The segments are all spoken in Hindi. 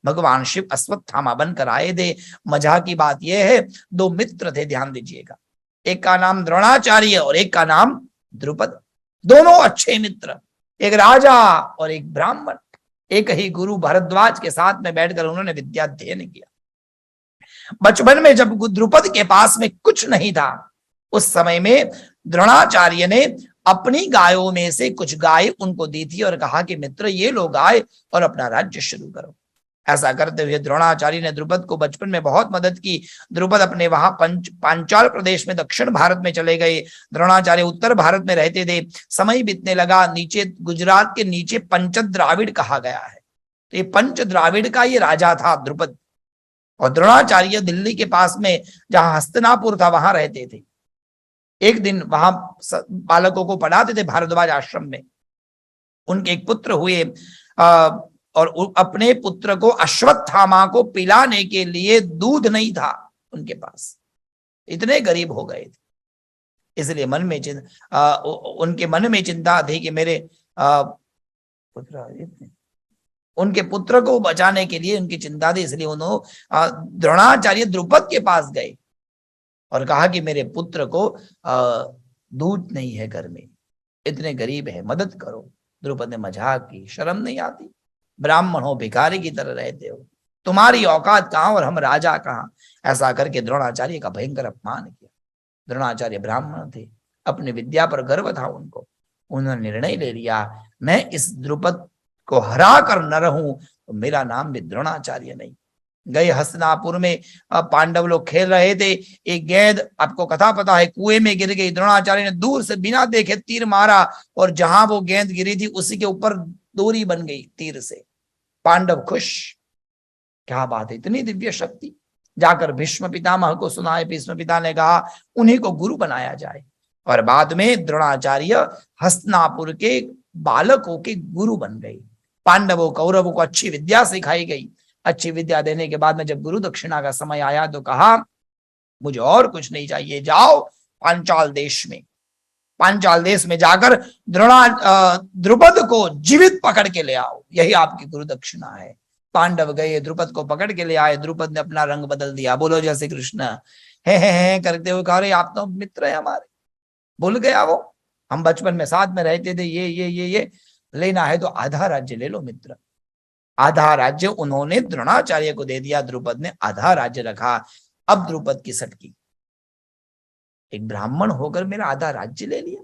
भगवान शिव अश्वत्थामा बनकर आए थे। मजा की बात यह है, दो मित्र थे, ध्यान दीजिएगा, एक का नाम द्रोणाचार्य और एक का नाम द्रुपद। दोनों अच्छे मित्र, एक राजा और एक ब्राह्मण। एक ही गुरु भारद्वाज के साथ में बैठकर उन्होंने विद्या अध्ययन किया। बचपन में जब द्रुपद के पास में कुछ नहीं था, उस समय में द्रोणाचार्य ने अपनी गायों में से कुछ गाय उनको दी थी और कहा कि मित्र ये लो गाय और अपना राज्य शुरू करो। ऐसा करते हुए द्रोणाचार्य ने द्रुपद को बचपन में बहुत मदद की। द्रुपद अपने वहां पांचाल प्रदेश में दक्षिण भारत में चले गए, द्रोणाचार्य उत्तर भारत में रहते थे। समय बीतने लगा, नीचे गुजरात के नीचे पंचद्राविड़ कहा गया है, तो ये पंचद्राविड़ का ये राजा था द्रुपद। और द्रोणाचार्य दिल्ली के पास में जहां हस्तिनापुर था वहां रहते थे। एक दिन वहां बालकों को पढ़ाते थे भारद्वाज आश्रम में। उनके एक पुत्र हुए और अपने पुत्र को अश्वत्थामा को पिलाने के लिए दूध नहीं था उनके पास, इतने गरीब हो गए थे। इसलिए मन में उनके मन में चिंता थी कि मेरे उनके पुत्र को बचाने के लिए उनकी चिंता थी। इसलिए उन्होंने द्रोणाचार्य द्रुपद के पास गए और कहा कि मेरे पुत्र को दूध नहीं है घर में, इतने गरीब है, मदद करो। द्रुपद ने मजाक की, शर्म नहीं आती, ब्राह्मण हो, भिखारी की तरह रहते हो, तुम्हारी औकात कहां और हम राजा कहां। ऐसा करके द्रोणाचार्य का भयंकर अपमान किया। द्रोणाचार्य ब्राह्मण थे, अपनी विद्या पर गर्व था उनको। उन्होंने निर्णय ले लिया, मैं इस द्रुपद को हरा कर न रहूं तो मेरा नाम भी द्रोणाचार्य नहीं। गए हस्तिनापुर में, पांडव लोग खेल रहे थे, एक गेंद, आपको कथा पता है, कुएं में गिर गई। द्रोणाचार्य ने दूर से बिना देखे तीर मारा और जहां वो गेंद गिरी थी उसी के ऊपर डोरी बन गई तीर से। पांडव खुश, क्या बात है, इतनी दिव्य शक्ति। जाकर भीष्म पितामह को सुनाए, भीष्म पिता ने कहा उन्हीं को गुरु बनाया जाए। और बाद में द्रोणाचार्य हस्तिनापुर के बालकों के गुरु बन गए। पांडवों कौरवों को अच्छी विद्या सिखाई गई। अच्छी विद्या देने के बाद में जब गुरु दक्षिणा का समय आया तो कहा मुझे और कुछ नहीं चाहिए, जाओ पांचाल देश में, पांचाल देश में जाकर द्रुपद को जीवित पकड़ के ले आओ, यही आपकी गुरु दक्षिणा है। पांडव गए, द्रुपद को पकड़ के ले आए। द्रुपद ने अपना रंग बदल दिया, बोलो जय श्री कृष्ण, हे करते हुए कहा, आप तो मित्र है हमारे, भूल गया वो, हम बचपन में साथ में रहते थे, ये लेना है तो आधा राज्य ले लो मित्र। आधा राज्य उन्होंने द्रोणाचार्य को दे दिया, द्रुपद ने आधा राज्य रखा। अब द्रुपद की सटकी, एक ब्राह्मण होकर मेरा आधा राज्य ले लिया।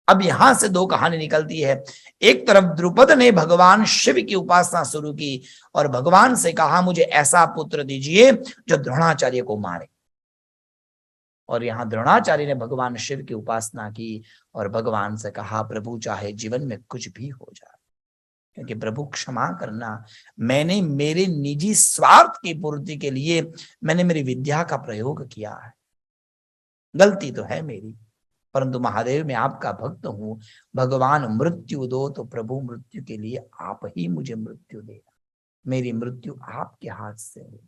अब यहां से दो कहानी निकलती है। एक तरफ द्रुपद ने भगवान शिव की उपासना शुरू की और भगवान से कहा मुझे ऐसा पुत्र दीजिए जो द्रोणाचार्य को मारे। और यहां द्रोणाचार्य ने भगवान शिव की उपासना की और भगवान से कहा प्रभु चाहे जीवन में कुछ भी हो जाए, क्योंकि प्रभु क्षमा करना, मैंने मेरे निजी स्वार्थ की पूर्ति के लिए मैंने मेरी विद्या का प्रयोग किया है, गलती तो है मेरी, परंतु महादेव मैं आपका भक्त हूं। भगवान मृत्यु दो तो प्रभु मृत्यु के लिए आप ही मुझे मृत्यु देना, मेरी मृत्यु आपके हाथ से है।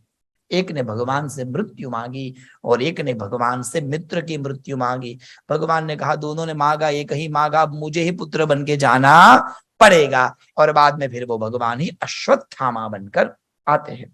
एक ने भगवान से मृत्यु मांगी और एक ने भगवान से मित्र की मृत्यु मांगी। भगवान ने कहा दोनों ने मांगा, एक ही मांगा, मुझे ही पुत्र बन के जाना पड़ेगा। और बाद में फिर वो भगवान ही अश्वत्थामा बनकर आते हैं।